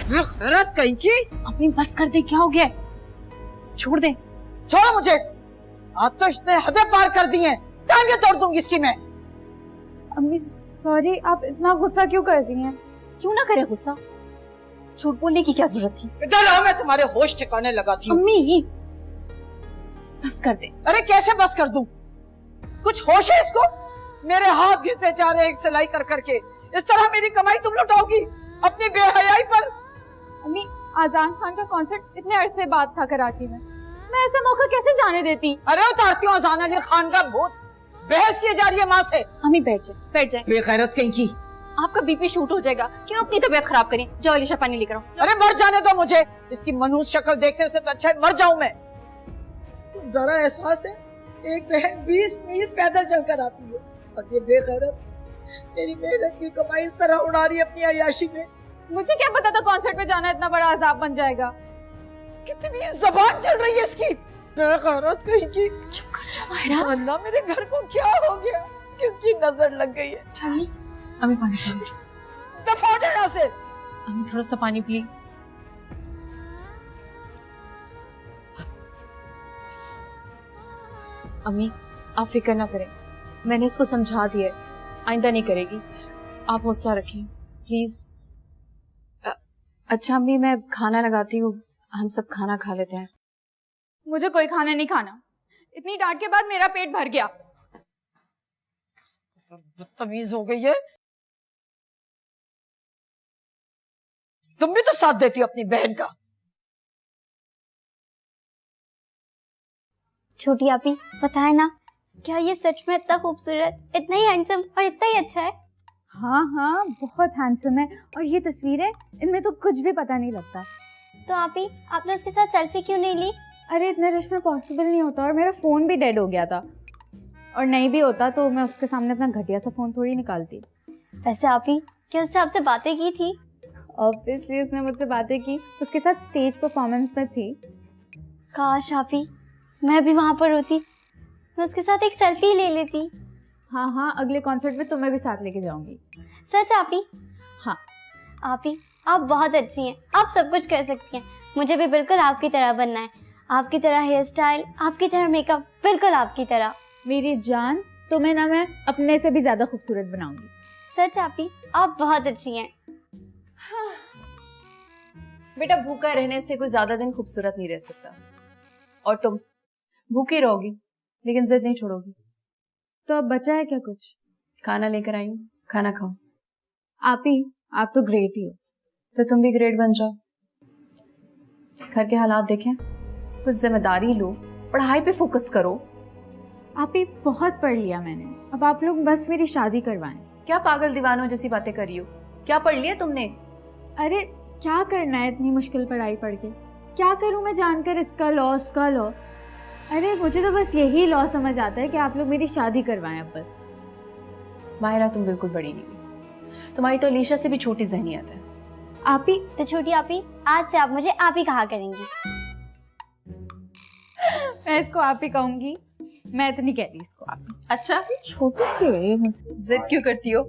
गैरत कहीं की। अम्मी बस कर दे, क्या हो गया? छोड़ दे। छोड़ो मुझे। आज तो इसने हदें पार कर दी हैं। टांगे तोड़ दूंगी इसकी मैं। अम्मी सॉरी, आप इतना गुस्सा क्यों कर रही हैं? क्यों ना करे गुस्सा, झूठ बोलने की क्या जरूरत थी? इधर आओ, मैं तुम्हारे होश ठिकाने लगाती हूँ। अम्मी बस कर दे। अरे कैसे बस कर दूं? कुछ होश है इसको? मेरे हाथ घिसे जा रहे एक सिलाई कर करके। इस तरह मेरी कमाई तुम लुटाओगी अपनी बेहयाई पर? अम्मी आजान खान का कॉन्सर्ट इतने अरसे बाद था कराची में, मैं ऐसा मौका कैसे जाने देती? अरे उतारती हूँ अजान अली खान का भूत। बहस की जा रही है माँ से। अम्मी बैठ जाए, बैठ जाए। बेगैरत कहीं की। आपका बीपी शूट हो जाएगा, क्यों अपनी तबीयत खराब करें? जाओ अलीशा पानी लेकर आओ। अरे मर जाने दो मुझे। इसकी मनहूस शक्ल देखने से तो अच्छा है मर जाऊं मैं। जरा एहसास है, एक बहन 20 मील पैदल चलकर आती है और ये बेगैरत मेरी मेहनत की कमाई इस तरह उड़ा रही है अपनी अय्याशी में। मुझे क्या पता था कॉन्सर्ट में जाना इतना बड़ा अजाब बन जाएगा। कितनी जबान चल रही है इसकी। बेगैरत कहीं की। चुप कर जाओ माहिरा। अल्लाह मेरे घर को क्या हो गया? किसकी नजर लग गई है? अम्मी अम्मी पानी पी। दफा हो जाए यहाँ से। अम्मी थोड़ा सा पानी पी। अम्मी आप फिक्र ना करें, मैंने इसको समझा दिया है, आइंदा नहीं करेगी। आप हौसला रखें प्लीज। अच्छा अम्मी मैं खाना लगाती हूँ, हम सब खाना खा लेते हैं। मुझे कोई खाना नहीं खाना, इतनी डांट के बाद मेरा पेट भर गया। बदतमीज हो गई है। तुम भी तो साथ देती हो अपनी बहन का। छोटी आपी बताए ना, क्या ये सच में इतना खूबसूरत, इतना ही हैंडसम और इतना ही अच्छा है? हाँ हाँ बहुत हैंडसम है, और ये तस्वीरें, इनमें तो कुछ भी पता नहीं लगता। तो आपी आपने उसके साथ सेल्फी क्यों नहीं ली? अरे इतने रश में पॉसिबल नहीं होता, और मेरा फोन भी डेड हो गया था, और नहीं भी होता तो मैं उसके सामने अपना घटिया सा फोन थोड़ी निकालती। वैसे आपी क्या उससे आपसे बातें की थी? ऑब्वियसली उसने मुझसे बातें की, उसके साथ स्टेज परफॉर्मेंस में थी। काश आपी मैं भी वहाँ पर होती, मैं उसके साथ एक सेल्फी ले लेती। हाँ हाँ अगले कॉन्सर्ट में तुम्हें भी साथ लेके जाऊंगी। सच आपी? हाँ आपी आप बहुत अच्छी हैं, आप सब कुछ कर सकती हैं। मुझे भी बिल्कुल आपकी तरह बनना है, आपकी तरह हेयर स्टाइल, आपकी तरह मेकअप, बिल्कुल आपकी तरह। मेरी जान, तुम्हें ना मैं अपने से भी ज्यादा खूबसूरत बनाऊंगी। सच आपी आप बहुत अच्छी हैं। हाँ। बेटा भूखा रहने से कोई ज्यादा दिन खूबसूरत नहीं रह सकता, और तुम भूखी रहोगी लेकिन जिद नहीं छोड़ोगी। तो अब बचा है क्या कुछ? खाना लेकर आई हूँ, खाना खाओ। आपी आप तो ग्रेट ही हो। तो तुम भी ग्रेट बन जाओ। घर के हालात देखें, कुछ जिम्मेदारी लो, पढ़ाई पे फोकस करो। आपी बहुत पढ़ लिया मैंने, अब आप लोग बस मेरी शादी करवाएं। क्या पागल दीवानों जैसी बातें कर रही हो? क्या पढ़ लिया तुमने? अरे क्या करना है इतनी मुश्किल पढ़ाई पढ़ के? क्या करूं मैं जानकर इसका लॉ उसका लॉ? अरे मुझे तो बस यही लॉ समझ आता है कि आप लोग मेरी शादी करवाएं अब बस। माहिरा तुम बिल्कुल बड़ी नहीं हुई, तुम्हारी तो अलीशा से भी छोटी ज़हनियत है। आपी तो छोटी आपी आज से आप मुझे आप ही कहा करेंगी। मैं इसको आप ही कहूंगी, मैं तो नहीं कहती इसको आप। अच्छा छोटी सी है ये मुझसे। जिद क्यों करती हो?